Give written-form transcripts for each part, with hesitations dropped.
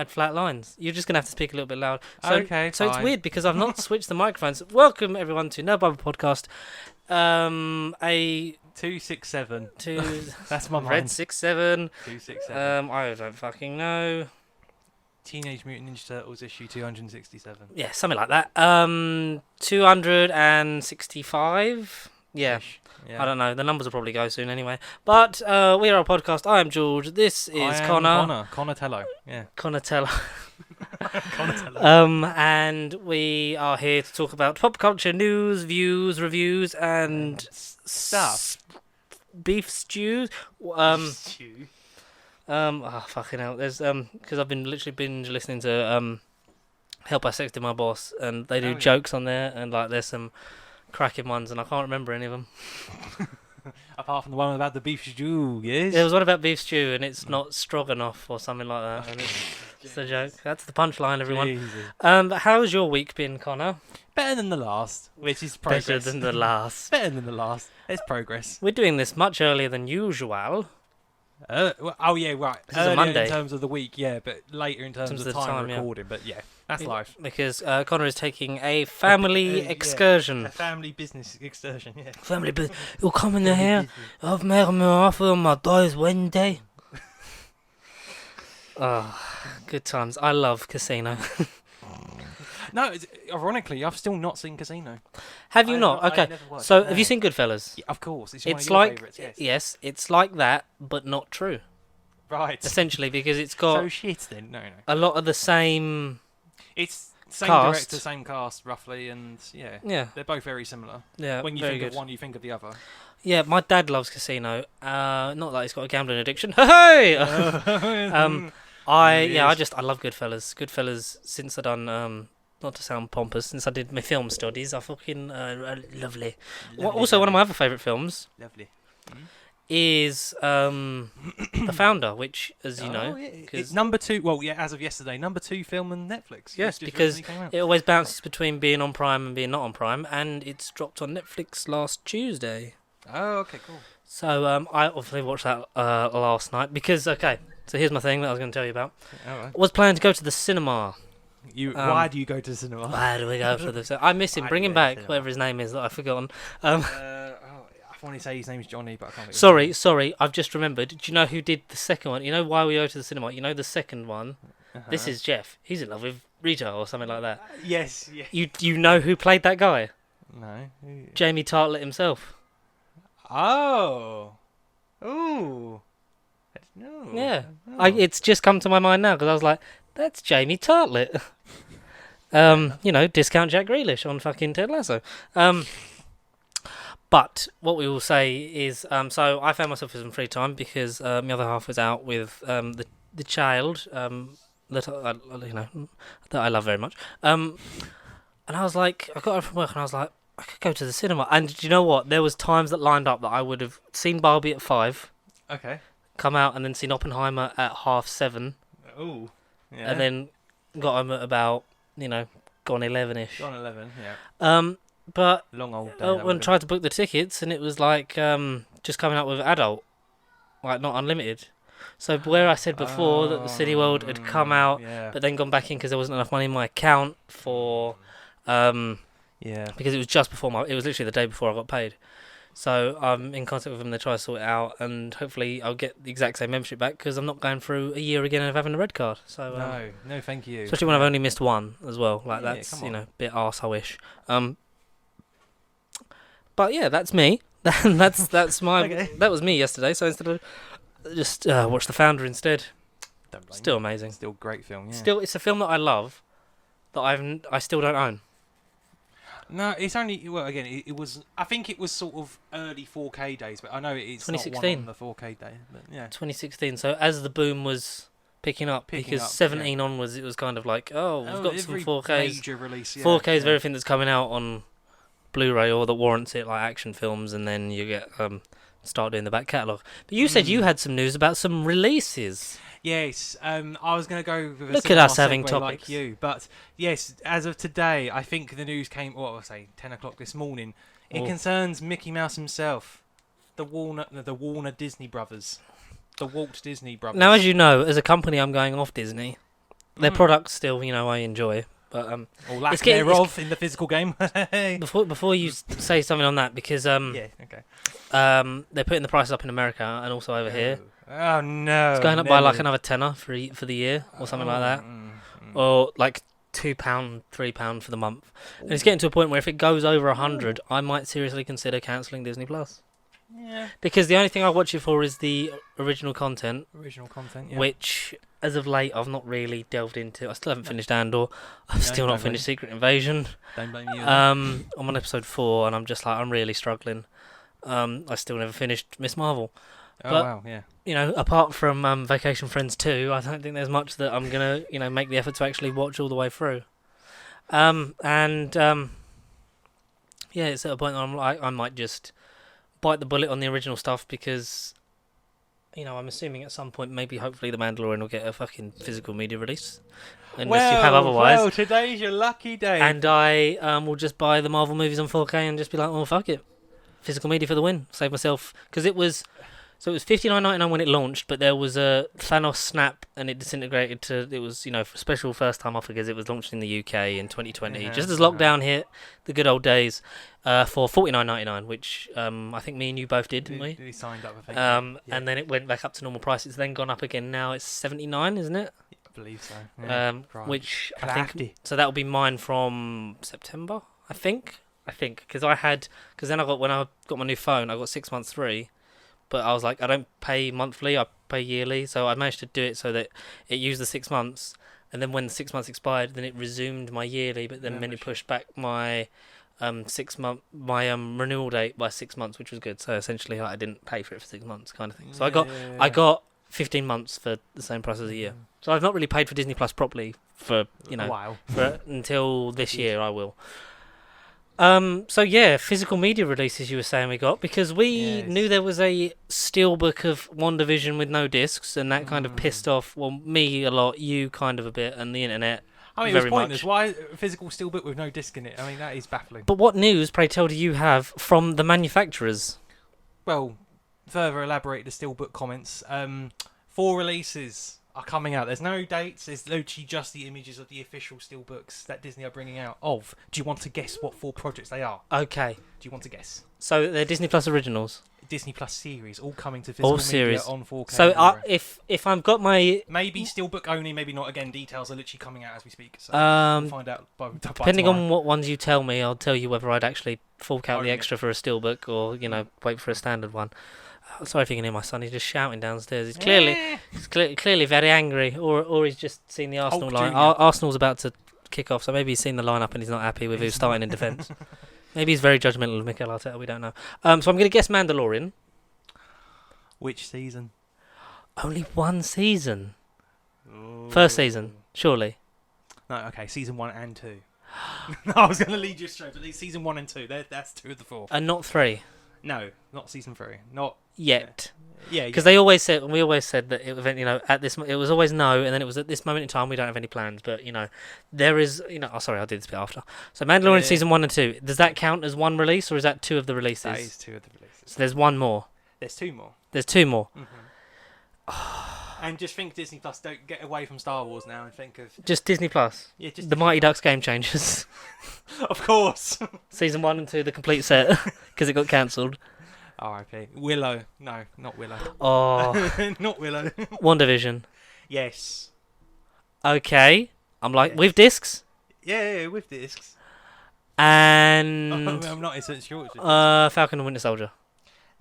started flat lines. You're just gonna have to speak a little bit loud. So, Okay, so it's fine. weird because I've not switched the microphones. Welcome everyone to No Bubble Podcast. A 267. two That's my Red mind. 67. 267. I don't fucking know. Teenage Mutant Ninja Turtles issue 267. Yeah, something like that. 265. Yeah. Ish. Yeah. I don't know. The numbers will probably go soon anyway. But we are a podcast. I am George. This is I am Connor. Connor Tello. Yeah. Connatello. Connor. And we are here to talk about pop culture news, views, reviews, and Stuff. beef stews. Stew. Fucking hell. There's because I've been literally binge listening to Help I Sexted My Boss, and they do Oh, yeah. jokes on there, and like there's some cracking ones, and I can't remember any of them. Apart from the one about the beef stew, yes? There was one about beef stew, and it's not stroganoff or something like that. And it's a joke. That's the punchline, everyone. Jesus. But how's your week been, Connor? Better than the last, which is progress. Better than the last. Better than the last. It's progress. We're doing this much earlier than usual. Oh yeah, right. This is a Earlier Monday. in terms of the week, yeah, but later in terms of the time yeah. recording. But yeah, that's life. Because Connor is taking a family yeah. excursion. A family business excursion, yeah. Family business. You'll come in here. I've made me offer on my dice Wednesday. Oh, good times. I love Casino. No, ironically, I've still not seen Casino. Have you not? I Okay. never watched So, it, have no. you seen Goodfellas? Yeah, of course, it's one It's of your like favourites, yes. yes, it's like that, but not true. Right. Essentially, because it's got So shit then. No. a lot of the same. It's same Cast. director, same cast, roughly, and yeah, Yeah, they're both very similar. yeah. When you very think good. of one, you think of the other. Yeah, my dad loves Casino. Not that he's got a gambling addiction. Hey. I love Goodfellas. Goodfellas, since I done not to sound pompous, since I did my film studies, I fucking lovely. Also, one of my other favourite films Lovely. is The Founder, which, as you know, it's number 2. Well, yeah, as of yesterday, number 2 film on Netflix. Yes, It's just because recently came out. it always bounces between being on Prime and being not on Prime, and it's dropped on Netflix last Tuesday. Oh, okay, cool. So I obviously watched that last night because so here's my thing that I was going to tell you about. All right. I was planning to go to the cinema. Why do you go to the cinema? Why do we go to the cinema? I miss him. Why Bring do him we go to back, the cinema? whatever his name is that I've forgotten. I want to say his name's Johnny, but I can't. Think of his Sorry, I've just remembered. Do you know who did the second one? You know why we go to the cinema? You know the second one? name. This is Jeff. He's in love with Rita or something like that. Yes. You know who played that guy? No. Jamie Tartlett himself. Oh. Ooh. No. Yeah. Oh. It's just come to my mind now because I was like, that's Jamie Tartlett. Discount Jack Grealish on fucking Ted Lasso. But what we will say is, so I found myself with some free time because my other half was out with the child that I love very much. And I was like, I got home from work and I was like, I could go to the cinema. And do you know what? There was times that lined up that I would have seen Barbie at 5, Okay. come out and then seen Oppenheimer at 7:30, Ooh. Yeah. and then got home at about gone 11ish. John 11. Yeah. But Long old day. I went and tried to book the tickets, and it was like just coming out with adult, like not unlimited. So where I said before that the Cineworld had come out, Yeah. but then gone back in because there wasn't enough money in my account for Yeah. because it was just before it was literally the day before I got paid. So I'm in contact with them to try to sort it out, and hopefully I'll get the exact same membership back because I'm not going through a year again of having a red card. So No, thank you. especially when I've only missed one as well. Like Yeah, that's come on. a bit arsehole-ish. But yeah, that's me. that's my Okay. that was me yesterday. So instead of just watch The Founder instead. Don't blame Still you. amazing. Still great film. Yeah. Still, it's a film that I love that I still don't own. No, it's only again. It was. I think it was sort of early 4K days, but I know it's not one 2016. on the 4K day. But yeah. 2016. So as the boom was picking up, because up, 17 onwards, it was kind of like, we've got some every 4Ks. major release. Yeah, 4K is yeah. everything that's coming out on Blu-ray or that warrants it, like action films, and then you get start doing the back catalogue. But you said you had some news about some releases. Yes, I was going to go with a Look at similar us having segue topics. like you, but yes, as of today, I think the news came. Well, I'll say 10 o'clock this morning. It Oh. concerns Mickey Mouse himself, the Warner Disney brothers, the Walt Disney brothers. Now, as you know, as a company, I'm going off Disney. Their products still, I enjoy. But or lack it's getting- thereof in the physical game. before you say something on that, because yeah, okay. they're putting the prices up in America and also over here. Oh no! It's going up by like another tenner for the year or something like that, or like £2, £3 for the month. And it's getting to a point where if it goes over 100, I might seriously consider cancelling Disney Plus. Yeah. Because the only thing I watch it for is the original content, Original content, yeah. which as of late I've not really delved into. I still haven't finished Andor. I've No, still not don't finished Secret Invasion. Don't blame you. I'm on episode 4 and I'm just like, I'm really struggling. I still never finished Miss Marvel. oh but- wow, yeah. Apart from Vacation Friends 2, I don't think there's much that I'm gonna, make the effort to actually watch all the way through. Yeah, it's at a point that I'm like, I might just bite the bullet on the original stuff because, I'm assuming at some point, maybe hopefully The Mandalorian will get a fucking physical media release, unless you have otherwise. Well, today's your lucky day. And I will just buy the Marvel movies on 4K and just be like, oh fuck it, physical media for the win. Save myself, because it was $59.99 when it launched, but there was a Thanos snap and it disintegrated to, it was, special first time offer because it was launched in the UK in 2020, just as lockdown hit, the good old days, for $49.99, which I think me and you both did, didn't we? We signed up, I think. Yeah. And then it went back up to normal price. It's then gone up again. Now it's $79, isn't it? I believe so. Yeah. Which I Crafty. think, so that will be mine from September, I think, because then when I got my new phone, I got 6 months free. But I was like, I don't pay monthly, I pay yearly. So I managed to do it so that it used the 6 months. And then when the 6 months expired, then it resumed my yearly. But then it pushed back my renewal date by 6 months, which was good. So essentially, I didn't pay for it for 6 months, kind of thing. So I got 15 months for the same price as a year. So I've not really paid for Disney Plus properly for a while. for until this year. I will. So yeah, physical media releases you were saying we got, because we knew there was a steelbook of WandaVision with no discs, and that kind of pissed off, me a lot, you kind of a bit, and the internet. I mean, it was pointless. Why a physical steelbook with no disc in it? I mean, that is baffling. But what news, pray tell, do you have from the manufacturers? Well, further elaborate the steelbook comments. 4 releases are coming out. There's no dates. There's literally just the images of the official steelbooks that Disney are bringing out. Do you want to guess what 4 projects they are? Okay. Do you want to guess? So they're Disney Plus originals. Disney Plus series, all coming to physical media on 4K. So if I've got my maybe steelbook only, maybe not. Again, details are literally coming out as we speak. So we'll find out by depending tomorrow. on what ones you tell me, I'll tell you whether I'd actually fork out the extra for a steelbook or wait for a standard one. Sorry if you can hear my son. He's just shouting downstairs. He's clearly very angry, or he's just seen the Arsenal line. Arsenal's about to kick off, so maybe he's seen the lineup and he's not happy with who's starting in defence. Maybe he's very judgmental of Mikel Arteta. We don't know. So I'm going to guess Mandalorian. Which season? Only one season. First season, surely. No, okay, season 1 and 2. No, I was going to lead you straight, but season 1 and 2. That's 2 of the 4. And not 3. No, not season 3. Not yet. Yeah, because we always said that at this, it was always no, and then it was at this moment in time we don't have any plans, but there is oh sorry, I'll do this bit after. So Mandalorian season 1 and 2, does that count as one release, or is that 2 of the releases? That is 2 of the releases. So there's one more. There's 2 more. There's 2 more. And just think Disney Plus, don't get away from Star Wars now and think of just Disney Plus. Yeah, just the Mighty Ducks Game Changers. Of course. Season 1 and 2, the complete set, because it got cancelled. R.I.P. Willow. No, not Willow. Oh. Not Willow. WandaVision. Yes. Okay. I'm like, with discs? Yeah, with discs. And I'm not essentially sure. Falcon and Winter Soldier.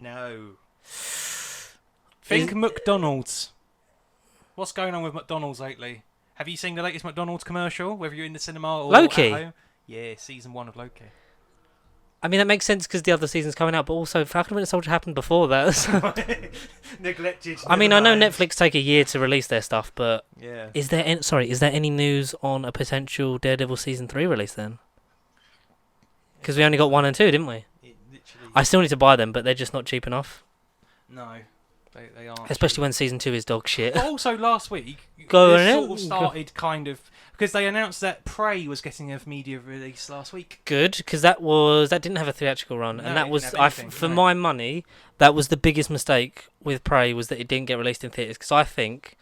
No. Think McDonald's. What's going on with McDonald's lately? Have you seen the latest McDonald's commercial, whether you're in the cinema or Loki? at home? Yeah, season 1 of Loki. I mean, that makes sense because the other season's coming out, but also Falcon and Winter Soldier happened before that. So. Neglected. I mean, I know Netflix take a year to release their stuff, but yeah. Is there any news on a potential Daredevil season 3 release then? Because we only got 1 and 2, didn't we? I still need to buy them, but they're just not cheap enough. No, they aren't. Especially when season 2 is dog shit. But also last week, started kind of because they announced that Prey was getting a media release last week. Good, because that didn't have a theatrical run, and that was my money. That was the biggest mistake with Prey, was that it didn't get released in theaters. Because I think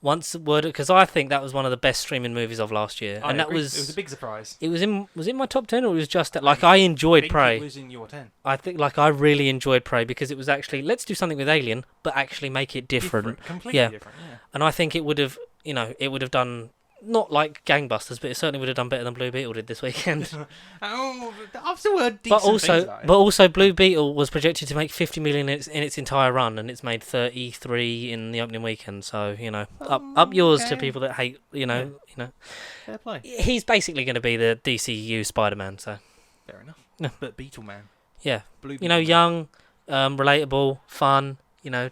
once the word, because I think that was one of the best streaming movies of last year, I and that agree. was It was a big surprise. it was in my top 10, or it was just that, like, I enjoyed I think Prey. it was in your 10. I think, like, I really enjoyed Prey because it was actually, let's do something with Alien, but actually make it different. Completely Yeah. different. Yeah. And I think it would have, it would have done not like gangbusters, but it certainly would have done better than Blue Beetle did this weekend. Oh, I've still heard but decent things also, about it. but also, Blue Beetle was projected to make 50 million in its entire run, and it's made 33 in the opening weekend. So up yours to okay. people that hate, Fair play. He's basically going to be the DCU Spider-Man. So Fair enough. Yeah. But Beetle Man. yeah, Blue Beetle Man. young, relatable, fun.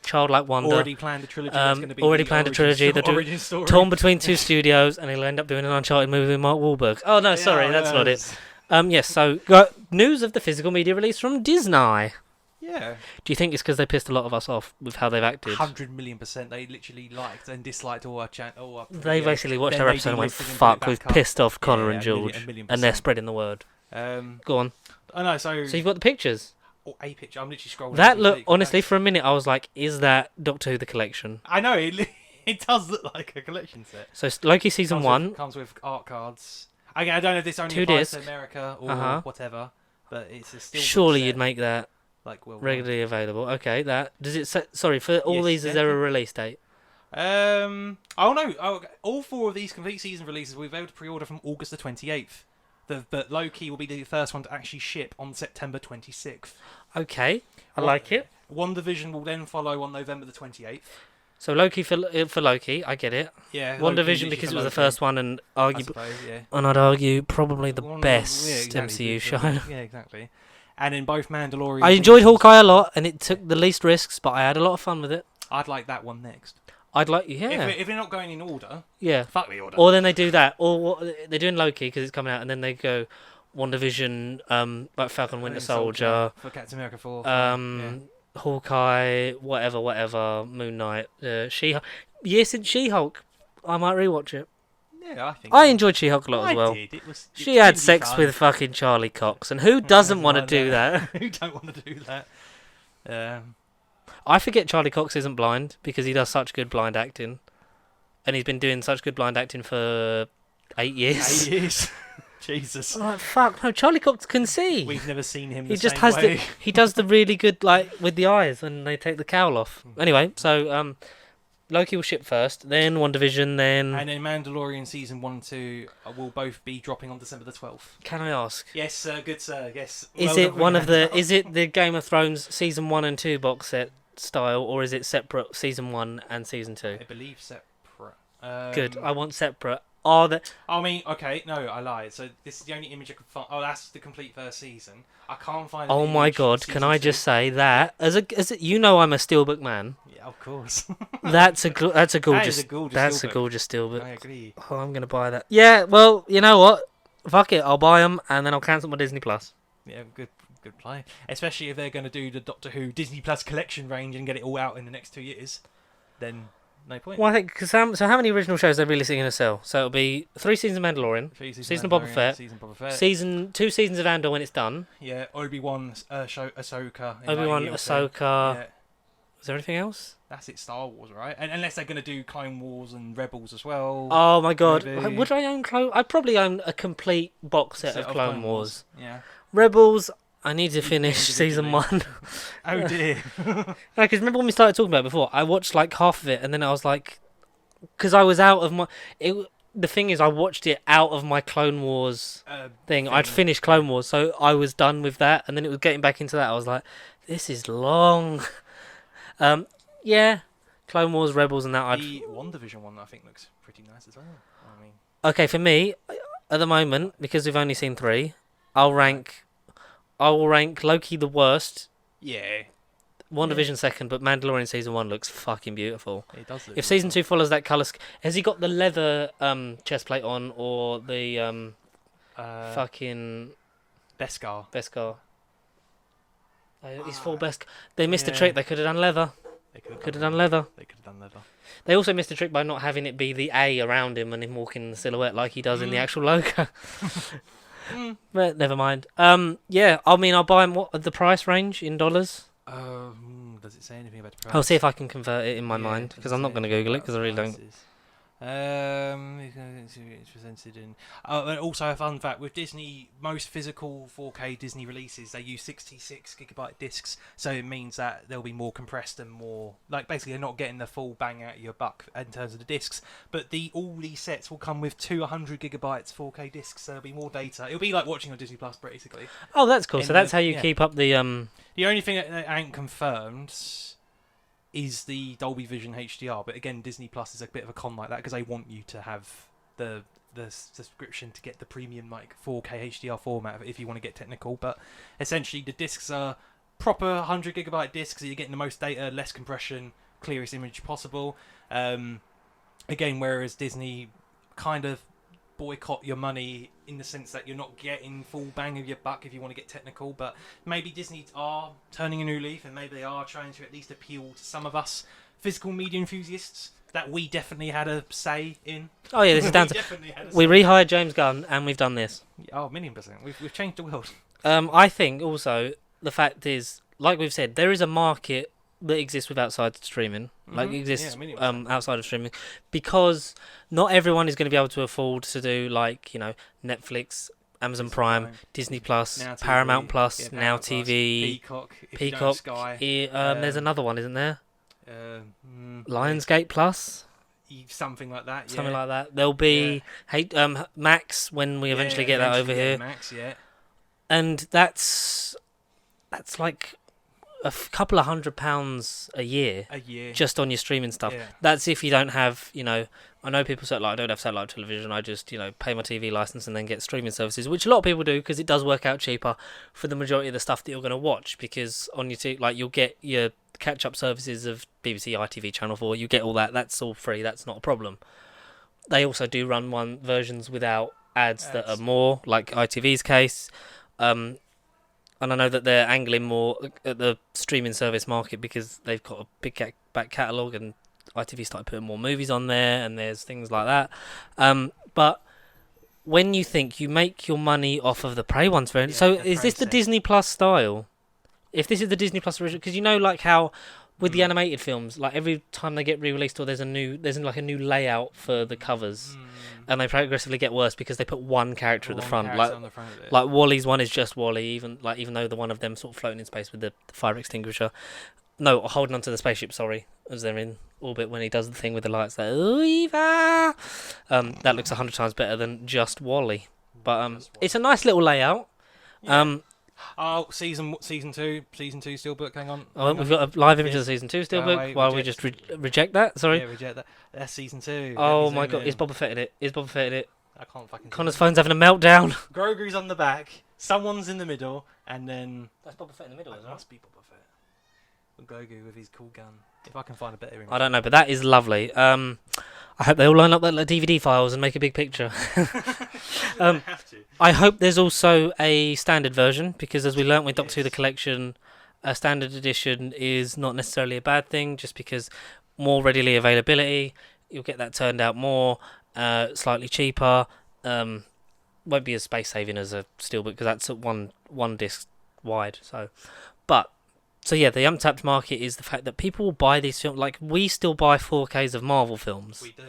childlike wonder. Already planned a trilogy. That's going to be already the planned a origin trilogy. sto- They're doing- origin story. Torn between two studios, and he'll end up doing an Uncharted movie with Mark Wahlberg. Oh no, sorry, that's not it. Yes, so got news of the physical media release from Disney. Yeah. Do you think it's because they pissed a lot of us off with how they've acted? 100,000,000%. They literally liked and disliked all our chat. They basically watched Then our they episode and went, delisted and put it fuck, back we've up. pissed off Connor Yeah, and a million- George. a million And they're percent. spreading the word. Go on. I know. So So you've got the pictures. a picture. I'm literally scrolling. That as we look, speak. honestly, for a minute, I was like, is that Doctor Who the collection? I know it does look like a collection set. So Loki season one. Comes with art cards. Again, I don't know if this only 2 applies disc. to America or Uh-huh. whatever, but it's a still. Surely you'd make that like regularly available. Okay, that does it. Sorry, for all Yes, these, is there a definitely. release date? Oh no! All 4 of these complete season releases we've able to pre-order from August the 28th. But Loki will be the first one to actually ship on September 26th. Okay, I What- like it. WandaVision will then follow on November the 28th. So Loki for Loki, I get it. Yeah. WandaVision Loki because for it was the Loki, first one, and I arguably, suppose, yeah. and I'd argue probably the One- best yeah, exactly, MCU show. Yeah, exactly. And in both Mandalorian. I enjoyed Hawkeye a lot, and it took the least risks, but I had a lot of fun with it. I'd like that one next. I'd like, yeah, If they're not going in order, yeah. fuck the order. Or then they do that, or what, they're doing Loki because it's coming out, and then they go WandaVision, like Falcon Winter Soldier, for Captain America 4. Hawkeye, whatever, Moon Knight, She-Hulk. Yes, in She-Hulk, I might rewatch it. Yeah, I think. I so. enjoyed She-Hulk a lot I as well. did. It was. She had really sex fun. with fucking Charlie Cox, and who doesn't want to do that? Who don't want to do that? I forget Charlie Cox isn't blind because he does such good blind acting, and he's been doing such good blind acting for 8 years. 8 years. Jesus. I'm like, fuck no, Charlie Cox can see. We've never seen him. He the just same has way. he does the really good, like, with the eyes when they take the cowl off. Anyway, so Loki will ship first, then WandaVision, then And then Mandalorian season 1 and 2 will both be dropping on December the 12th. can I ask, Yes, good sir. Yes. is Well it done, one of the Fernando. is it the Game of Thrones season 1 and 2 box set style, or is it separate season 1 and season 2? I believe separate. Good, I want separate. Are the I mean, okay, no, I lied. So this is the only image I can find. Oh, that's the complete first season. I can't find. Oh an my image from god, can season I 2. just say that as a I'm a steelbook man. Yeah, of course. That's a gorgeous That is a gorgeous that's a steelbook. gorgeous steelbook. I agree. Oh, I'm gonna buy that. Yeah, well, you know what? Fuck it, I'll buy them and then I'll cancel my Disney Plus. Yeah, good play. Especially if they're going to do the Doctor Who Disney Plus collection range and get it all out in the next 2 years, then no point. Well, I think because so how many original shows are they really going to sell? So it'll be 3 seasons of Mandalorian, 3 seasons season of Boba Mandalorian, Fett, season Boba Fett. 2 seasons of Andor when it's done. Yeah, Obi-Wan, Ahsoka. in Obi-Wan, like, Ahsoka. Yeah, Is there anything else? that's it. Star Wars, right? And unless they're going to do Clone Wars and Rebels as well. Oh my god, Maybe. would I own Clone? I'd probably own a complete box set of Clone Wars. Yeah. Rebels. I need to Each finish season 1. Oh dear. Because remember when we started talking about it before, I watched like half of it and then I was like, because I was out of my. The thing is, I watched it out of my Clone Wars thing. I'd finished Clone Wars, so I was done with that, and then it was getting back into that. I was like, this is long. Yeah, Clone Wars, Rebels, and that. The WandaVision one I think looks pretty nice as well. I mean, Okay, for me, at the moment, because we've only seen 3, I will rank Loki the worst. yeah, WandaVision second, but Mandalorian season 1 looks fucking beautiful. it does. Look If season 2 follows that colour, has he got the leather chest plate on, or the fucking Beskar. Beskar? He's full Beskar. They missed a yeah. trick. They could have done leather. They Could have done leather. They could have done leather. They also missed a trick by not having it be the A around him and him walking in the silhouette like he does in the actual logo. But never mind. Yeah, I mean, I'll buy him. What the price range in dollars? Does it say anything about the price? I'll see if I can convert it in my Yeah, mind it because doesn't I'm not say going to anything Google it about because I really don't. prices. It's presented in. And also a fun fact with Disney, most physical 4K Disney releases they use 66 GB discs, so it means that they'll be more compressed and more like basically you're not getting the full bang out of your buck in terms of the discs. But all these sets will come with 200 GB 4K discs, so there'll be more data. It'll be like watching on Disney Plus basically. Oh, that's cool. In So that's the- how you yeah. keep up the The only thing that ain't confirmed is the Dolby Vision HDR, but again, Disney Plus is a bit of a con like that because they want you to have the subscription to get the premium like 4K HDR format if you want to get technical. But essentially, the discs are proper 100 GB discs, so you're getting the most data, less compression, clearest image possible. Again, whereas Disney kind of boycott your money in the sense that you're not getting full bang of your buck if you want to get technical, but maybe Disney are turning a new leaf and maybe they are trying to at least appeal to some of us physical media enthusiasts that we definitely had a say in. Oh yeah, this is down We to definitely had a we say. rehired James Gunn and we've done this. Oh, 1,000,000%. We've changed the world. I think also the fact is, like we've said, there is a market that exists with outside streaming, like Mhm. exists Yeah, 1,000,000%. outside of streaming, because not everyone is going to be able to afford to do like Netflix, Amazon Prime, Disney Plus, Now TV, Paramount Plus, yeah, Now Paramount Plus, TV, Peacock, if you don't have Peacock. Sky, There's another one, isn't there? um, Lionsgate Plus, something like that. something yeah. like that. There'll be Max when we eventually get that over here, Max, yeah. and that's like couple of £100 a year A year. just on your streaming stuff. Yeah. That's if you don't have, I know people say like I don't have satellite television. I just pay my TV license and then get streaming services, which a lot of people do because it does work out cheaper for the majority of the stuff that you're going to watch. Because on your you'll get your catch-up services of BBC, ITV, Channel 4. You get all that. That's all free. That's not a problem. They also do run versions without ads that are more like ITV's case. And I know that they're angling more at the streaming service market because they've got a big back catalogue and ITV started putting more movies on there and there's things like that. But when you think you make your money off of the Prey ones, Yeah, so the is Prey this the set. Disney Plus style? If this is the Disney Plus original, because like how with the animated films, like every time they get re-released or there's a new layout for the covers. And they progressively get worse because they put one character at the front. Like Wally's one is just Wally, even though the one of them sort of floating in space with the fire extinguisher. No, holding onto the spaceship, sorry, as they're in orbit when he does the thing with the lights. That looks 100 times better than just Wally. But it's a nice little layout. Yeah. Season 2 still booked. Hang on. We've got a live image of the season 2 still Oh, booked. wait, While we just reject that. Sorry. Yeah, reject that. That's season 2. Oh my god, is Boba Fett in it? Is Boba Fett in it? I can't fucking. Connor's phone's having a meltdown. Grogu's on the back. Someone's in the middle, and then That's Boba Fett in the middle, that must be Boba Fett. With Grogu with his cool gun. If I can find a better image. I don't know, but that is lovely. I hope they all line up their DVD files and make a big picture. Have to. I hope there's also a standard version because, as we learnt with Doctor Who the Collection, a standard edition is not necessarily a bad thing. Just because more readily availability, you'll get that turned out more, slightly cheaper. Won't be as space saving as a steelbook because that's at one disc wide. So yeah, the untapped market is the fact that people will buy these films. Like we still buy 4Ks of Marvel films, We do.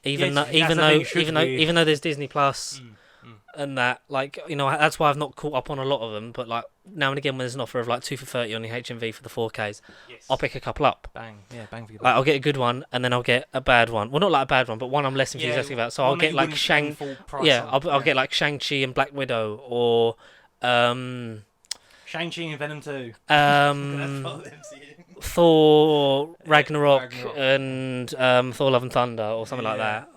even Yes, though that's the thing, should we? even though there's Disney Plus. Mm. And that, that's why I've not caught up on a lot of them. But like now and again, when there's an offer of like 2 for 30 on the HMV for the 4Ks, Yes. I'll pick a couple up. Bang for your Like I'll get a good one, and then I'll get a bad one. Well, not like a bad one, but one I'm less enthusiastic about. So I'll get like I'll get like Shang-Chi and Black Widow, or Shang-Chi and Venom 2. Thor Ragnarok, Ragnarok. and Thor Love and Thunder, or something like that.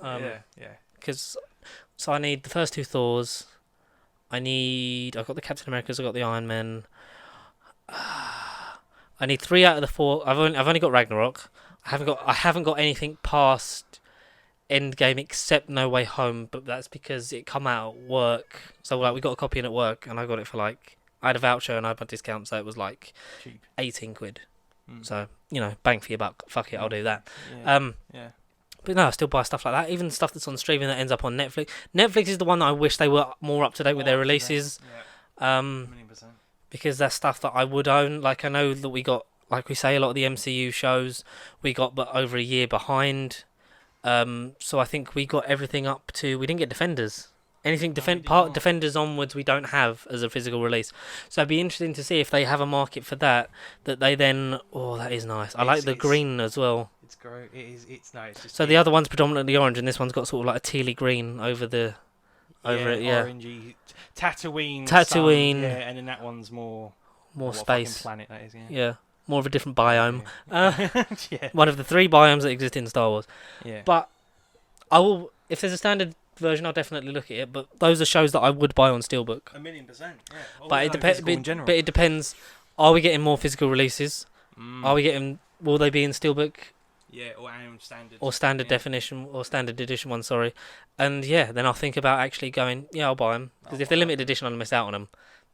Yeah. Because so I need the first 2 Thors. I've got the Captain Americas. I've got the Iron Man. I need 3 out of the 4. I've only got Ragnarok. I haven't got anything past Endgame except No Way Home, but that's because it come out at work. So like we got a copy in at work, and I got it for like I had a voucher and I had my discount, so it was like Cheap. 18 quid. Mm. So bang for your buck. Fuck it, I'll do that. Yeah. But no, I still buy stuff like that. Even stuff that's on streaming that ends up on Netflix. Netflix is the one that I wish they were more up to date with their releases. Yeah. 1,000,000%. Because that's stuff that I would own. Like I know that we got, like we say, a lot of the MCU shows we got, but over a year behind. So I think we got everything up to. We didn't get Defenders. Anything No, we did not. Defenders onwards, we don't have as a physical release. So it'd be interesting to see if they have a market for that. That they then. Oh, that is nice. I like the green as well. It's great. It is. It's no. It's just. So the other one's predominantly orange, and this one's got sort of like a tealy green over the. Over it, yeah. Orangey, Tatooine. Tatooine. Sun, yeah, and then that one's more More what space. fucking planet that is. Yeah. Yeah, more of a different biome. Yeah. One of the 3 biomes that exist in Star Wars. Yeah. But I will, if there's a standard version, I'll definitely look at it. But those are shows that I would buy on Steelbook. 1,000,000%. Yeah. But it depends. in general. But it depends. Are we getting more physical releases? Mm. Are we getting? Will they be in Steelbook Yeah, or standard. or standard yeah. definition or standard edition one? Sorry. And yeah, then I'll think about actually going. Yeah, I'll buy them because I'll if they're buy 'em. limited edition, I'll miss out on them.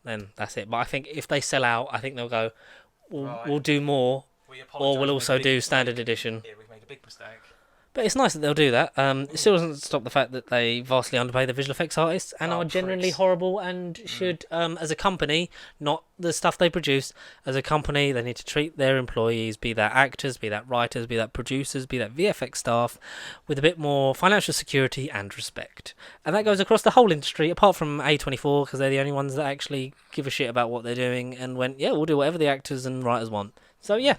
Then that's it. But I think if they sell out, I think they'll go. Right. We'll do more, We apologise, or we'll we made also a big do mistake. standard edition. Yeah, we've made a big mistake. But it's nice that they'll do that. It still doesn't stop the fact that they vastly underpay the visual effects artists and Oh, are genuinely pricks. horrible and should, as a company, not the stuff they produce, as a company, they need to treat their employees, be that actors, be that writers, be that producers, be that VFX staff, with a bit more financial security and respect. And that goes across the whole industry, apart from A24, because they're the only ones that actually give a shit about what they're doing and went, yeah, we'll do whatever the actors and writers want. So, yeah,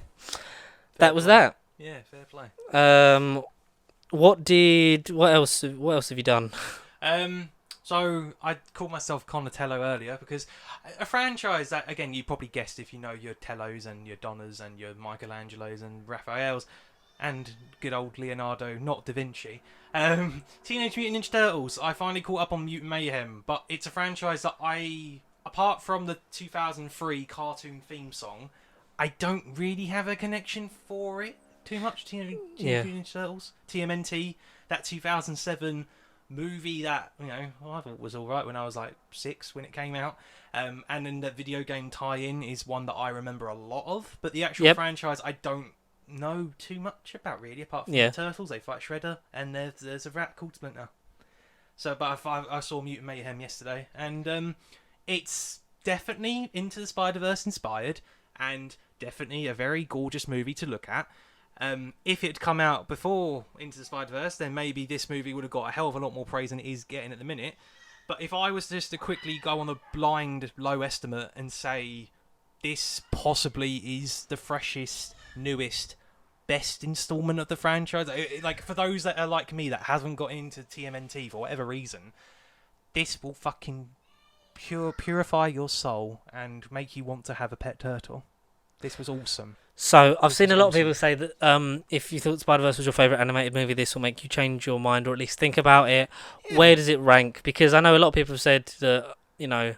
that was that. Yeah, fair play. What else have you done? So I called myself Conatello earlier because a franchise that, again, you probably guessed if you know your Tellos and your Donnas and your Michelangelos and Raphaels and good old Leonardo, not Da Vinci. Teenage Mutant Ninja Turtles, I finally caught up on Mutant Mayhem, but it's a franchise that apart from the 2003 cartoon theme song, I don't really have a connection for it too much. Teenage Mutant Ninja Turtles, TMNT, that 2007 movie that, you know, I thought was alright when I was like 6 when it came out. And then the video game tie-in is one that I remember a lot of, but the actual franchise I don't know too much about really, apart from the Turtles. They fight Shredder, and there's a rat called Splinter. So, but I saw Mutant Mayhem yesterday, and it's definitely Into the Spider-Verse inspired, and definitely a very gorgeous movie to look at. If it had come out before Into the Spider-Verse, then maybe this movie would have got a hell of a lot more praise than it is getting at the minute. But if I was just to quickly go on a blind low estimate and say this possibly is the freshest, newest, best installment of the franchise, like for those that are like me that hasn't got into TMNT for whatever reason, this will fucking purify your soul and make you want to have a pet turtle. This was awesome. So I've seen a lot of people say that if you thought Spider-Verse was your favourite animated movie, this will make you change your mind or at least think about it. Yeah. Where does it rank? Because I know a lot of people have said that, you know,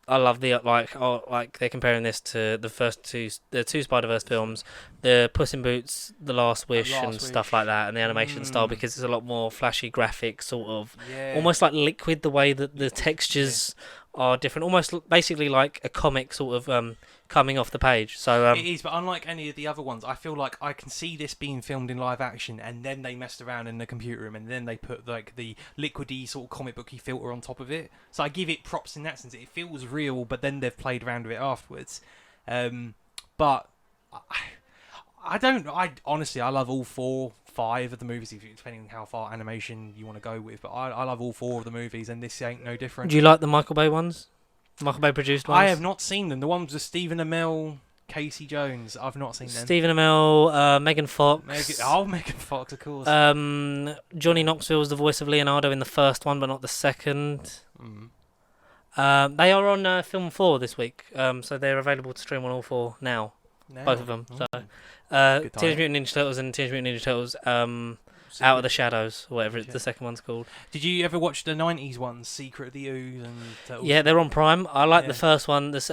I love the like they're comparing this to the two Spider-Verse films, the Puss in Boots, The Last Wish, stuff like that, and the animation style, because it's a lot more flashy graphic, sort of almost like liquid, the way that the textures are different, almost basically like a comic sort of coming off the page. So it is, but unlike any of the other ones, I feel like I can see this being filmed in live action, and then they messed around in the computer room, and then they put like the liquidy sort of comic booky filter on top of it. So I give it props in that sense. It feels real, but then they've played around with it afterwards. But I don't. I honestly, I love all 4, 5 of the movies, depending on how far animation you want to go with. But I love all 4 of the movies, and this ain't no different. Do you like the Michael Bay ones? Michael Bay produced ones? I have not seen them. The ones with Stephen Amell, Casey Jones. I've not seen them. Stephen Amell, Megan Fox. Megan Fox, of course. Johnny Knoxville was the voice of Leonardo in the first one, but not the second. They are on Film 4 this week, so they're available to stream on all 4 now. Both of them. So, Teenage Mutant Ninja Turtles and Teenage Mutant Ninja Turtles Out of the Shadows, or whatever the second one's called. Did you ever watch the 90s ones, Secret of the Ooze and Turtles? Yeah, they're on Prime. I like the first one. As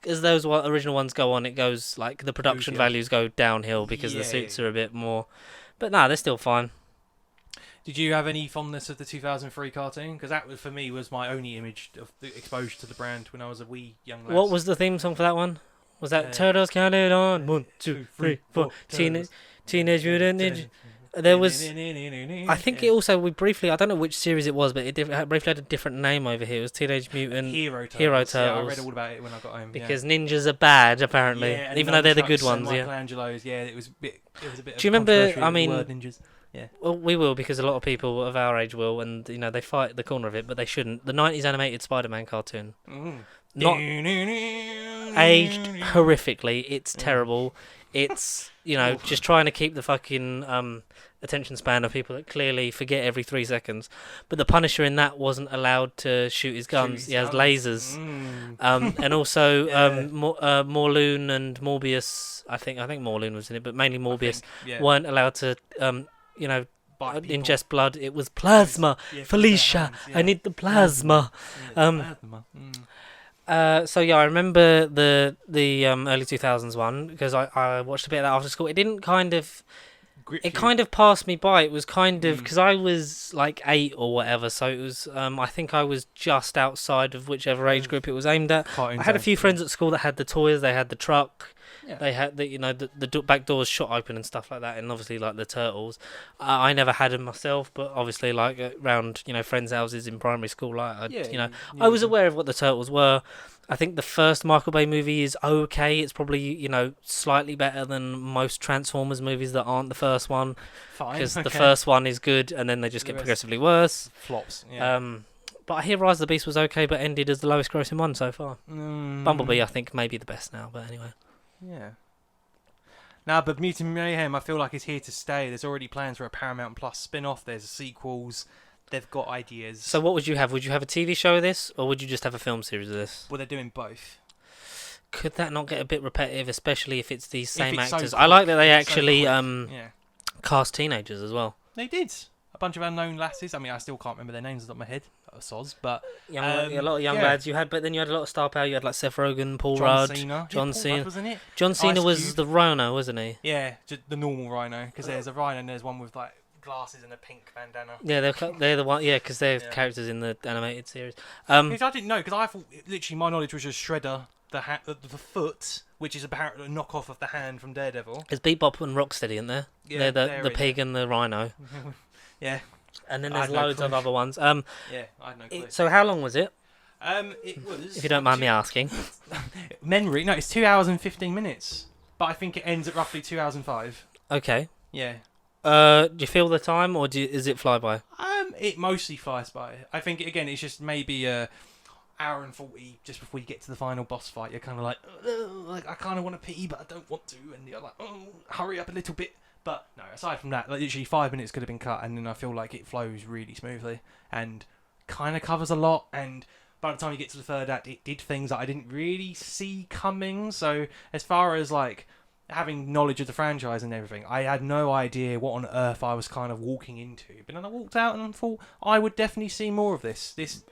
those original ones go on, it goes like the production values go downhill because the suits are a bit more. But they're still fine. Did you have any fondness of the 2003 cartoon? Because that for me was my only image of the exposure to the brand when I was a wee young lad. What was the theme song for that one? Was that Turtles Counted On? 1, 2, 3, 4. Teenage Mutant Ninja. There was, I think it also, I don't know which series it was, but it briefly had a different name over here. It was Teenage Mutant Hero Turtles. Yeah, I read all about it when I got home. Because ninjas are bad, apparently, even though they're the good ones. Michelangelos, it was a bit. Do you remember? I mean, word ninjas. Yeah. Well, we will, because a lot of people of our age will, and they fight the corner of it, but they shouldn't. The '90s animated Spider-Man cartoon, not aged horrifically. It's terrible. It's just trying to keep the fucking attention span of people that clearly forget every 3 seconds. But the Punisher in that wasn't allowed to shoot his guns. He has lasers. And also Morlun and Morbius. I think Morlun was in it, but mainly Morbius weren't allowed to ingest blood. It was plasma. Felicia, I need the plasma. So I remember the early 2000s one, because I watched a bit of that after school. It didn't kind of passed me by. It was kind of, because I was like 8 or whatever, so it was I think I was just outside of whichever age group it was aimed at. I had a few friends at school that had the toys. They had the truck. Yeah. They had the back doors shot open and stuff like that, and obviously like the turtles. I never had them myself, but obviously like around friends' houses in primary school, I was aware of what the turtles were. I think the first Michael Bay movie is okay. It's probably slightly better than most Transformers movies that aren't the first one, because the first one is good, and then they just get progressively worse. Flops. Yeah. But I hear Rise of the Beast was okay, but ended as the lowest grossing one so far. Bumblebee, I think, may be the best now, but anyway. Yeah. Now, but Mutant Mayhem, I feel like is here to stay. There's already plans for a Paramount Plus spin-off. There's sequels. They've got ideas. So what would you have? Would you have a TV show of this, or would you just have a film series of this? Well, they're doing both. Could that not get a bit repetitive, especially if it's these same actors? I like that they actually cast teenagers as well. They did. A bunch of unknown lasses. I mean, I still can't remember their names off the top of my head. Soz, but a lot of young lads you had, but then you had a lot of star power. You had like Seth Rogen, Paul Rudd, John Cena. Wasn't it? John Cena was the Rhino, wasn't he? Yeah, just the normal Rhino, because there's a Rhino and there's one with like glasses and a pink bandana. Yeah, they're the one. Yeah, because they're characters in the animated series. Because I didn't know, because I thought literally my knowledge was just Shredder, the foot, which is apparently a knockoff of the hand from Daredevil. There's Bebop and Rocksteady in there. Yeah, they're the pig and the Rhino. Yeah. And then there's loads of other ones. Yeah, I had no clue. So how long was it? It was... If you don't mind me asking. Memory? No, it's 2 hours and 15 minutes. But I think it ends at roughly 2 hours and 5. Okay. Yeah. Do you feel the time, or is it fly by? It mostly flies by. I think, again, it's just maybe hour and 40 just before you get to the final boss fight. You're kind of like I kind of want to pee, but I don't want to. And you're like, hurry up a little bit. But no, aside from that, like, literally 5 minutes could have been cut, and then I feel like it flows really smoothly and kind of covers a lot. And by the time you get to the third act, it did things that I didn't really see coming. So as far as like having knowledge of the franchise and everything, I had no idea what on earth I was kind of walking into. But then I walked out and thought I would definitely see more of this. This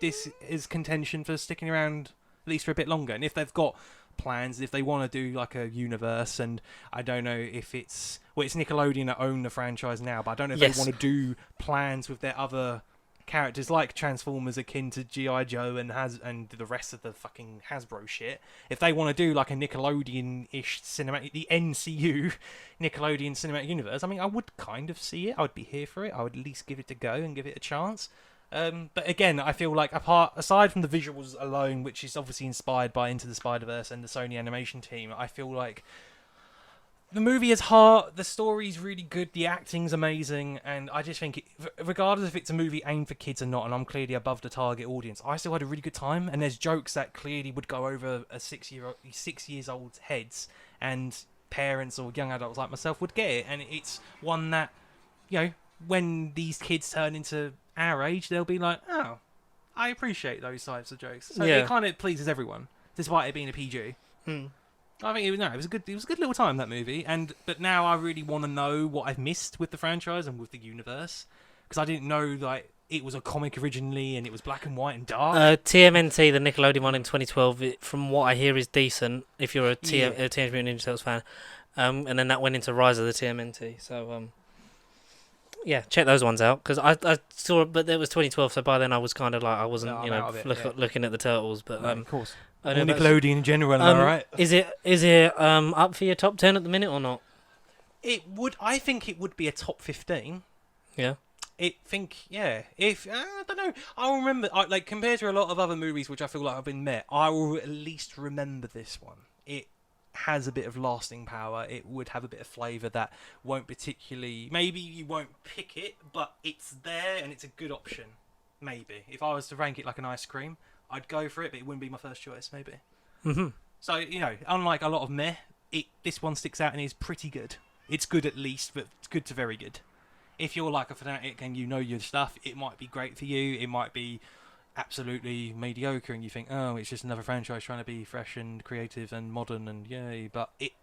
is contention for sticking around at least for a bit longer. And if they've got plans, if they want to do like a universe, and I don't know if it's Nickelodeon that own the franchise now, but I don't know if they want to do plans with their other characters like Transformers akin to G.I. Joe and the rest of the fucking Hasbro shit. If they want to do like a Nickelodeon-ish cinematic, the NCU Nickelodeon cinematic universe, I mean, I would kind of see it. I would be here for it. I would at least give it a go and give it a chance. But again, I feel like aside from the visuals alone, which is obviously inspired by Into the Spider-Verse and the Sony animation team, I feel like the movie is heart, the story's really good, the acting's amazing, and I just think, regardless if it's a movie aimed for kids or not, and I'm clearly above the target audience, I still had a really good time, and there's jokes that clearly would go over a 6 years old's heads, and parents or young adults like myself would get it, and it's one that, when these kids turn into our age, they'll be like, oh, I appreciate those types of jokes. So it kind of pleases everyone, despite it being a PG. I think it was a good little time, that movie. But now I really want to know what I've missed with the franchise and with the universe, because I didn't know like it was a comic originally and it was black and white and dark. TMNT, the Nickelodeon one in 2012, from what I hear is decent if you're a Teenage Mutant Ninja Turtles fan. And then that went into Rise of the TMNT. So yeah, check those ones out, because I saw it, but it was 2012, so by then I was kind of like, I wasn't looking at the Turtles, but of course. I know Nickelodeon in general, alright. Is it up for your top 10 at the minute or not? I think it would be a top 15. Yeah. If I don't know, I'll remember, like, compared to a lot of other movies which I feel like have been met, I will at least remember this one. It has a bit of lasting power. It would have a bit of flavour that won't particularly. Maybe you won't pick it, but it's there and it's a good option. Maybe if I was to rank it like an ice cream, I'd go for it, but it wouldn't be my first choice. Maybe. Mm-hmm. So unlike a lot of meh, this one sticks out and is pretty good. It's good at least, but it's good to very good. If you're like a fanatic and you know your stuff, it might be great for you. It might be absolutely mediocre, and you think, oh, it's just another franchise trying to be fresh and creative and modern and yay. But it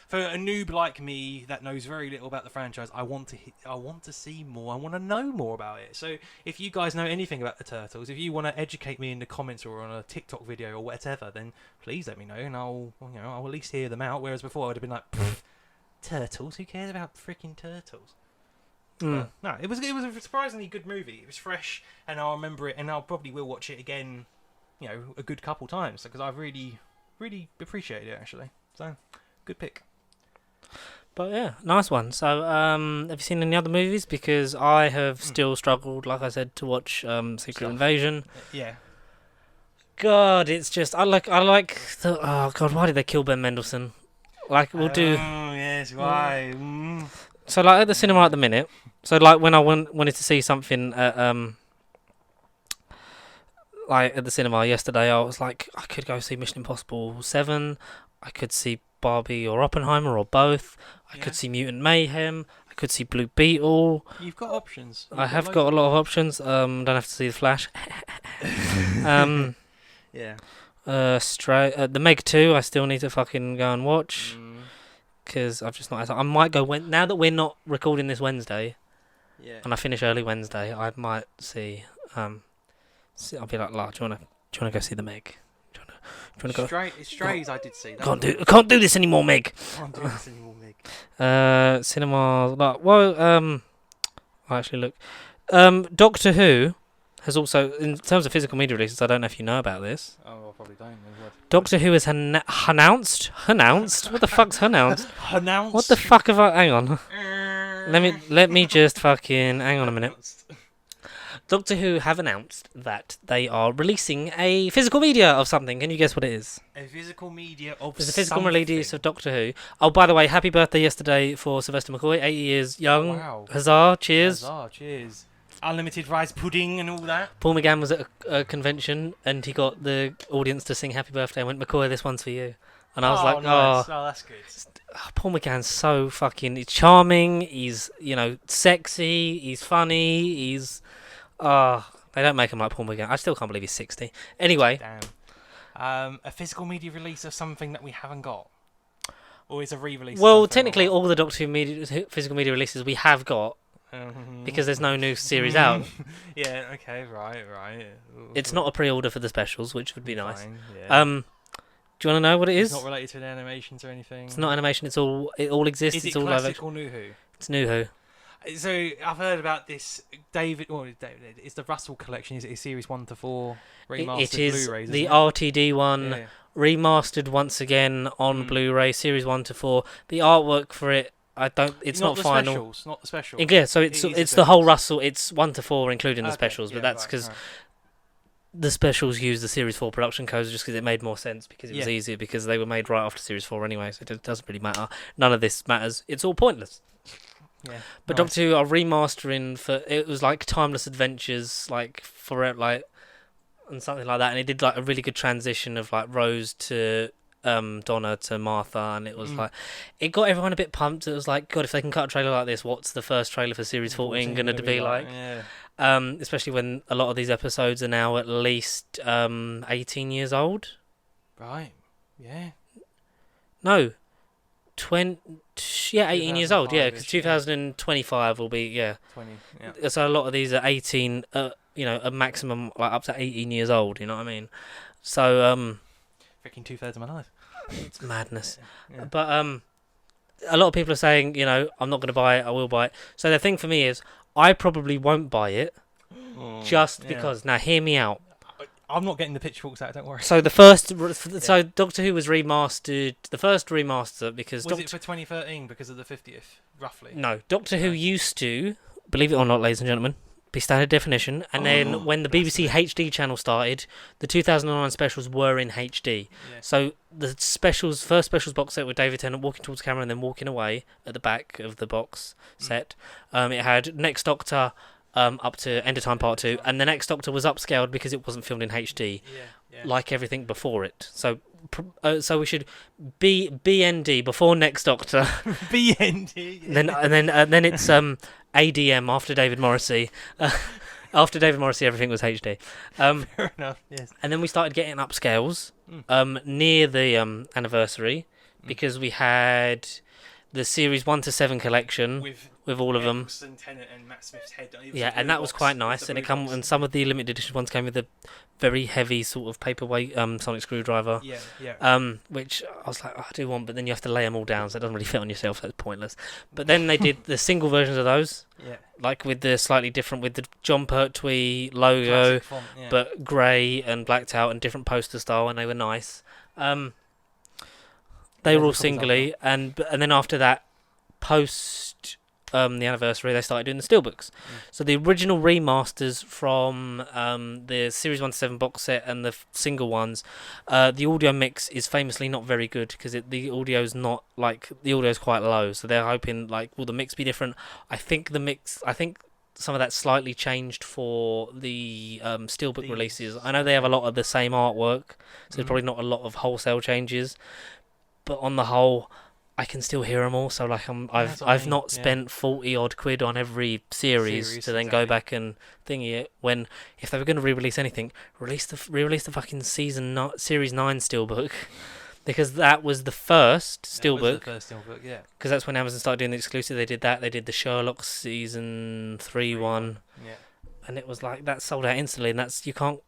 for a noob like me that knows very little about the franchise, I want to see more. I want to know more about it. So if you guys know anything about the Turtles, if you want to educate me in the comments or on a TikTok video or whatever, then please let me know, and I'll at least hear them out. Whereas before I'd have been like, Turtles? Who cares about freaking Turtles? No, it was a surprisingly good movie. It was fresh, and I'll remember it, and I'll probably will watch it again, a good couple times because I've really, really appreciated it actually. So, good pick. But yeah, nice one. So, have you seen any other movies? Because I have still struggled, like I said, to watch Secret Invasion. Yeah. God, it's just I like the oh god, why did they kill Ben Mendelsohn? Like we'll do. Oh yes, why? So like at the cinema at the minute. So like when I wanted to see something at like at the cinema yesterday, I was like, I could go see Mission Impossible 7. I could see Barbie or Oppenheimer or both. I could see Mutant Mayhem. I could see Blue Beetle. You've got options. I have got a lot of options. Don't have to see The Flash. Yeah. The Meg 2. I still need to fucking go and watch because I've just not. I might go now that we're not recording this Wednesday. Yeah. And I finish early Wednesday. I might see. I'll be like, "La, do you wanna go see the Meg? Do you wanna go?" Strays, I did see. I can't do this anymore, Meg. Can't do this anymore, Meg. Cinema. Like, well, I actually look. Doctor Who has also, in terms of physical media releases, I don't know if you know about this. Oh, I probably don't. Doctor Who has announced. Announced? What the fuck's announced? Announced. What the fuck have I? Hang on. Let me just fucking hang on a minute. Doctor Who have announced that they are releasing a physical media of something. Can you guess what it is? A physical media of There's a physical something. release of Doctor Who. Oh, by the way, happy birthday yesterday for Sylvester McCoy, 80 years young. Wow. Huzzah! Cheers. Huzzah, cheers. Unlimited rice pudding and all that. Paul McGann was at a convention and he got the audience to sing happy birthday and went, McCoy, this one's for you. And I was like, nice. Oh, that's good. Paul McGann's so fucking charming. He's, sexy. He's funny. He's, they don't make him like Paul McGann. I still can't believe he's 60. Anyway. Damn. A physical media release of something that we haven't got. Or is a re-release? Well, technically all the Doctor Who physical media releases we have got. Because there's no new series out. Yeah, okay, right. It's not a pre-order for the specials, which would be nice. Yeah. Do you want to know what it is? It's not related to the animations or anything. It's not animation. It all exists. Is it's it all live classic action. or New Who? It's New Who. So I've heard about this. David, it's the Russell collection. Is it series 1 to 4 remastered It is Blu-rays? the RTD one, Yeah. remastered once again on Blu-ray, series 1 to 4. The artwork for it, it's not the final. Specials, not the specials. Yeah, so it's the whole Russell. It's 1 to 4, including the specials, but that's because the specials use the Series 4 production codes just because it made more sense, because it was easier, because they were made right after Series 4 anyway, so it doesn't really matter. None of this matters. It's all pointless. Yeah. But Doctor Who are remastering it was like Timeless Adventures, like for like, and something like that, and it did like a really good transition of like Rose to Donna to Martha, and it was like, it got everyone a bit pumped. It was like, God, if they can cut a trailer like this, what's the first trailer for Series 14 going to be like? Yeah. Especially when a lot of these episodes are now at least 18 years old. Right. Yeah. No. 18 years old, yeah, because 2025 will be, 20, yeah. So a lot of these are 18, a maximum, like, up to 18 years old, you know what I mean? So, freaking 2/3 of my life. It's madness. Yeah. But, a lot of people are saying, I'm not going to buy it, I will buy it. So the thing for me is, I probably won't buy it, just because, now hear me out. I'm not getting the pitchforks out, don't worry. So so Doctor Who was remastered, the first remaster, because was it for 2013 because of the 50th, roughly? No, Doctor Who used to, believe it or not, ladies and gentlemen, be standard definition, and then when the BBC HD channel started, the 2009 specials were in HD. Yeah. So the first specials box set with David Tennant walking towards the camera and then walking away at the back of the box set. It had Next Doctor up to End of Time Part 2, and the Next Doctor was upscaled because it wasn't filmed in HD, like everything before it. So we should BND before Next Doctor. BND. Then it's ADM after David Morrissey. After David Morrissey, everything was HD. Fair enough. Yes. And then we started getting upscales near the anniversary, because we had the series 1 to 7 collection with all of them. And Tennant and Matt Smith's head. Yeah, and that was quite nice. And and some of the limited edition ones came with a very heavy sort of paperweight sonic screwdriver. Yeah. Which I was like, I do want, but then you have to lay them all down, so it doesn't really fit on yourself. So it's pointless. But then they did the single versions of those. Yeah. Like with the slightly different, with the John Pertwee logo, Font, but grey and blacked out and different poster style, and they were nice. They were all singly, and then after that, post the anniversary, they started doing the steelbooks. So the original remasters from the Series 1 to 7 box set and the single ones, the audio mix is famously not very good, because the audio's not, like, the audio's quite low, so they're hoping, like, will the mix be different? I think some of that slightly changed for the steelbook releases. I know they have a lot of the same artwork, so there's probably not a lot of wholesale changes, but on the whole, I can still hear them all. So like I've not spent 40 odd quid on every series to then go back and thingy it. When if they were going to re-release anything, re-release the fucking series 9 steelbook, because that was the first steelbook. Yeah. Because that's when Amazon started doing the exclusive. They did that. They did the Sherlock season 3 one. Yeah. And it was like that sold out instantly, and that's you can't.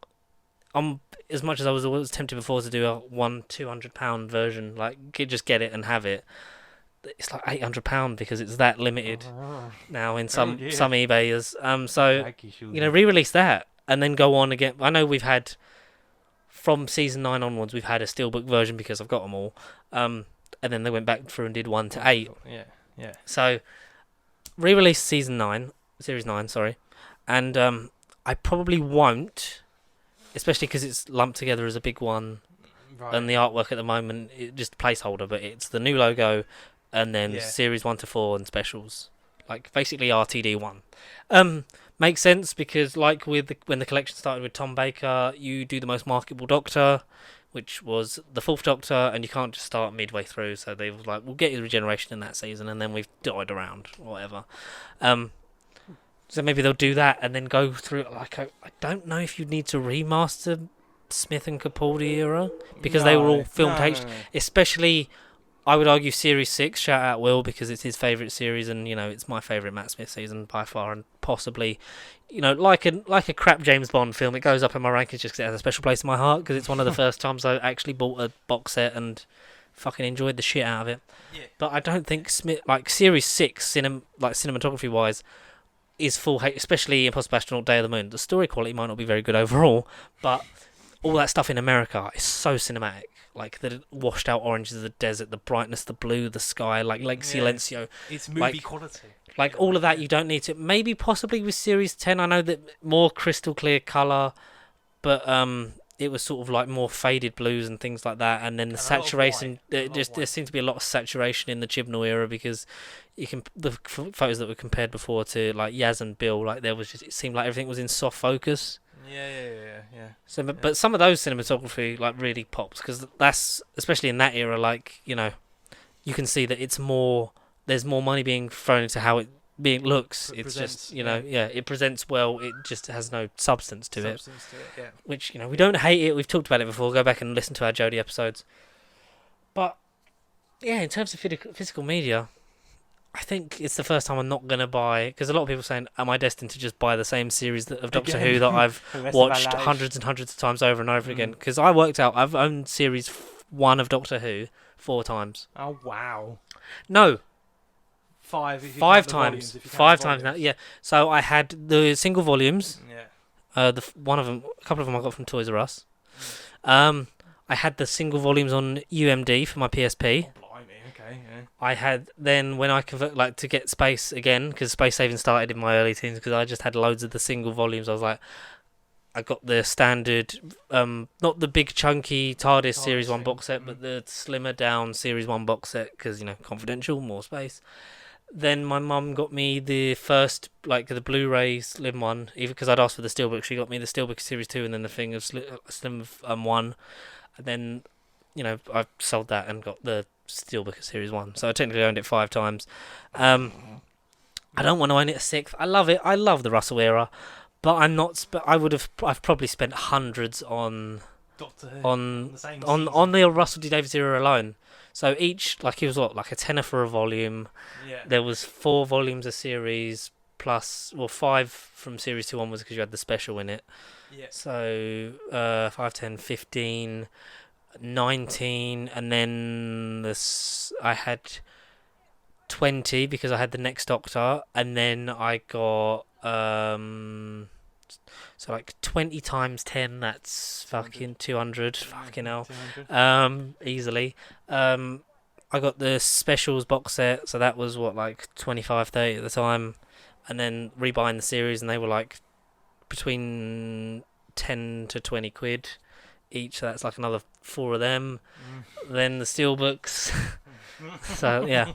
As much as I was tempted before to do a £200 version, like just get it and have it, it's like £800 because it's that limited now in some eBayers. So re-release that and then go on again. I know we've had from season 9 onwards, we've had a steelbook version because I've got them all, and then they went back through and did 1 to 8. Yeah. So re-release series 9, sorry, and I probably won't. Especially because it's lumped together as a big one, and the artwork at the moment it's just a placeholder, but it's the new logo, and then series 1 to 4 and specials, like basically RTD1. Makes sense because like when the collection started with Tom Baker, you do the most marketable Doctor, which was the 4th Doctor, and you can't just start midway through. So they were like, we'll get you regeneration in that season, and then we've died around or whatever. So maybe they'll do that and then go through. Like I don't know if you need to remaster Smith and Capaldi era because they were all filmed HD. Especially, I would argue Series 6. Shout out Will because it's his favourite series, and it's my favourite Matt Smith season by far, and possibly, like a crap James Bond film, it goes up in my rankings just because it has a special place in my heart because it's one of the first times I actually bought a box set and fucking enjoyed the shit out of it. Yeah. But I don't think Smith, like Series 6, cinematography wise, is full hate, especially Impossible Astronaut Day of the Moon. The story quality might not be very good overall, but all that stuff in America is so cinematic. Like the washed out oranges of the desert, the brightness, the blue, the sky, like Lake Silencio. It's movie quality. Like all of that, you don't need to. Maybe possibly with Series 10, I know that more crystal clear colour, but it was sort of like more faded blues and things like that, and then the saturation. There seemed to be a lot of saturation in the Chibnall era because the photos that were compared before to like Yaz and Bill, like it seemed like everything was in soft focus. Yeah. So, but some of those cinematography like really pops because that's especially in that era. Like you can see that it's more. There's more money being thrown into how it looks. It's just it presents well. It just has no substance to it. Yeah. Which we don't hate it. We've talked about it before. Go back and listen to our Jodie episodes. But yeah, in terms of physical media, I think it's the first time I'm not gonna buy, because a lot of people are saying, am I destined to just buy the same series of Doctor Who that I've watched hundreds and hundreds of times over and over again? Because I worked out I've owned series 1 of Doctor Who 4 times. Oh wow! No. 5 times. 5 times now. Yeah. So I had the single volumes. Yeah. A couple of them I got from Toys R Us. I had the single volumes on UMD for my PSP. Oh, blimey, Okay, yeah. I had then when I convert like to get space again because space saving started in my early teens because I just had loads of the single volumes. I was like, I got the standard, not the big chunky TARDIS Series One thing, box set, but the slimmer down Series One box set because confidential, more space. Then my mum got me the first, like the Blu-ray slim one, even because I'd asked for the Steelbook. She got me the Steelbook Series 2 and then the thing of slim of 1. And then, I sold that and got the Steelbook Series 1. So I technically owned it 5 times. I don't want to own it a 6th. I love it. I love the Russell era. But I'm not. I've probably spent hundreds on Doctor Who on the same on the Russell D Davies era alone. So each, like, it was like a tenner for a volume. Yeah. There was 4 volumes of series plus, 5 from series 2 onwards because you had the special in it. Yeah. So 5, 10, 15, 19, and then I had 20 because I had the Next Doctor, and then I got so like 20 times 10, that's fucking 200. Fucking hell. 200. Easily. I got the specials box set, so that was like 25, 30 at the time, and then rebuying the series, and they were like between 10 to 20 quid each, so that's like another 4 of them. Then the steelbooks. So yeah,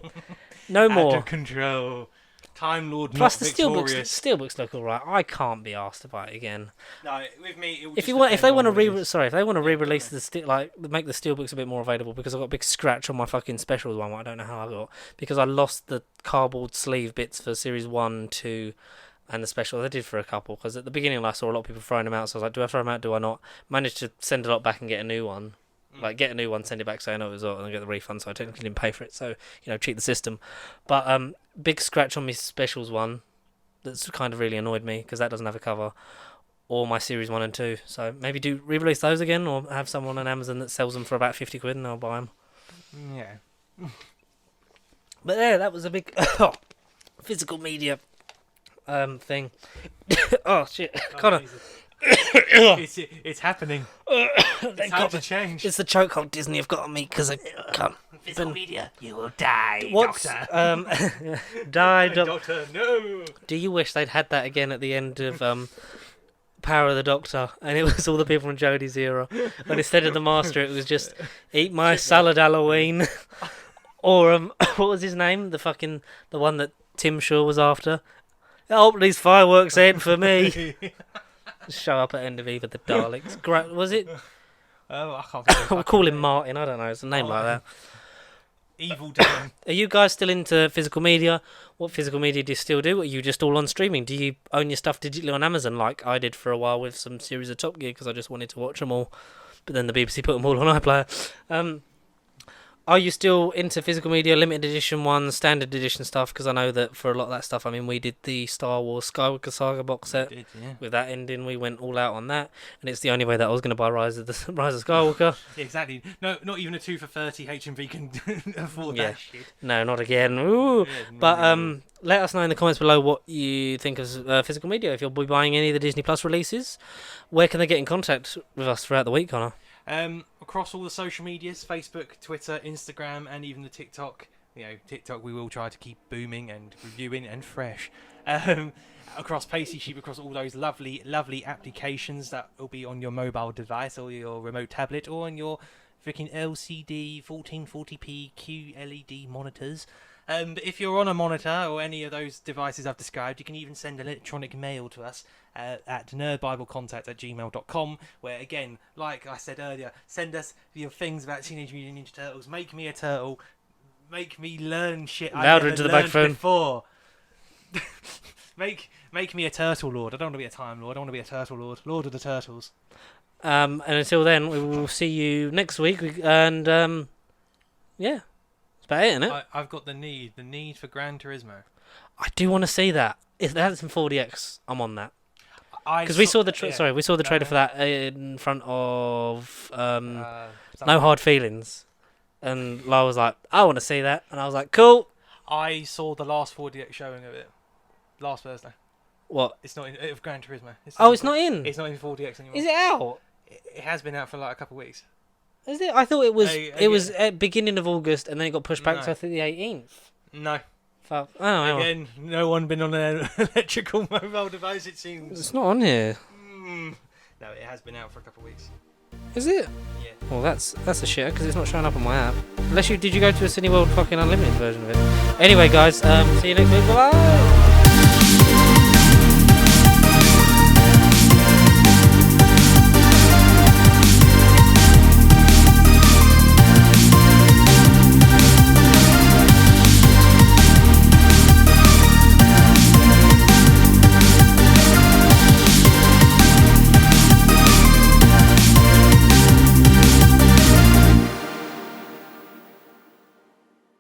no more. Out of control. Time Lord Plus not the victorious. steelbooks look alright. I can't be asked to buy it again. No, with me, it will If just you want, if they depend want to on what it is. if they want to Yeah, re-release make the steelbooks a bit more available, because I've got a big scratch on my fucking specials one. I don't know how I got, because I lost the cardboard sleeve bits for series 1, 2, and the specials. I did for a couple because at the beginning I saw a lot of people throwing them out. So I was like, do I throw them out? Do I not? Managed to send a lot back and get a new one. Like, get a new one, send it back, say no, it was all, and get the refund. So I technically didn't pay for it. So cheat the system. But big scratch on my specials one. That's kind of really annoyed me because that doesn't have a cover, or my series 1 and 2. So maybe do re-release those again, or have someone on Amazon that sells them for about 50 quid, and I'll buy them. Yeah. But yeah, that was a big physical media thing. Oh shit, Connor. It's happening. It's time to change. It's the chokehold Disney have got on me because I can't. Physical media, you will die, What's Doctor. die, Doctor, no. Do you wish they'd had that again at the end of Power of the Doctor, and it was all the people from Jodie's era, and instead of the Master, it was just eat my salad, Halloween, or what was his name? The one that Tim Shaw was after. Oh, these fireworks ain't for me. Show up at end of Eve of the Daleks. Great, was it? Oh, I can't remember. We'll call him Martin. I don't know. It's a name like that. Evil Dan. Are you guys still into physical media? What physical media do you still do? Are you just all on streaming? Do you own your stuff digitally on Amazon like I did for a while with some series of Top Gear because I just wanted to watch them all, but then the BBC put them all on iPlayer? Are you still into physical media, limited edition ones, standard edition stuff? Because I know that for a lot of that stuff, I mean, we did the Star Wars Skywalker Saga box set. Yeah. With that ending, we went all out on that, and it's the only way that I was going to buy Rise of Skywalker. Yeah, exactly. No, not even a 2 for 30 HMV can afford Yeah. that shit. No, not again. Ooh. Yeah, But let us know in the comments below what you think of physical media. If you'll be buying any of the Disney Plus releases, where can they get in contact with us throughout the week, Connor? Across all the social medias, Facebook, Twitter, Instagram, and even the TikTok. TikTok we will try to keep booming and reviewing and fresh. Across Pacey Sheep, across all those lovely, lovely applications that will be on your mobile device or your remote tablet or on your freaking LCD 1440p QLED monitors. But if you're on a monitor or any of those devices I've described, you can even send electronic mail to us at nerdbiblecontact@gmail.com, where, again, like I said earlier, send us your things about Teenage Mutant Ninja Turtles. Make me a turtle. Make me learn shit I Louder never into the learned microphone. before. Make me a turtle lord. I don't want to be a time lord. I want to be a turtle lord. Lord of the Turtles. And until then, we will see you next week. And yeah, that's about it, isn't it? I've got the need for Gran Turismo. I do want to see that. If that's in 4DX, I'm on that. Because We we saw the trailer for that in front of No Hard Feelings, and Lara was like, "I want to see that," and I was like, "Cool." I saw the last 4DX showing of it last Thursday. What? It's not in of Gran Turismo. Oh, it's not in. It's not in 4DX anymore. Is it out? It has been out for like a couple of weeks. Is it? I thought it was. Hey, it was at beginning of August, and then it got pushed back No. to I think the 18th. No. Fuck. Oh, hang on. Again, no one been on an electrical mobile device, it seems. It's not on here. No, it has been out for a couple of weeks. Is it? Yeah. Well, that's a shit because it's not showing up on my app. Unless did you go to a Cineworld fucking unlimited version of it? Anyway, guys, see you next week. Bye.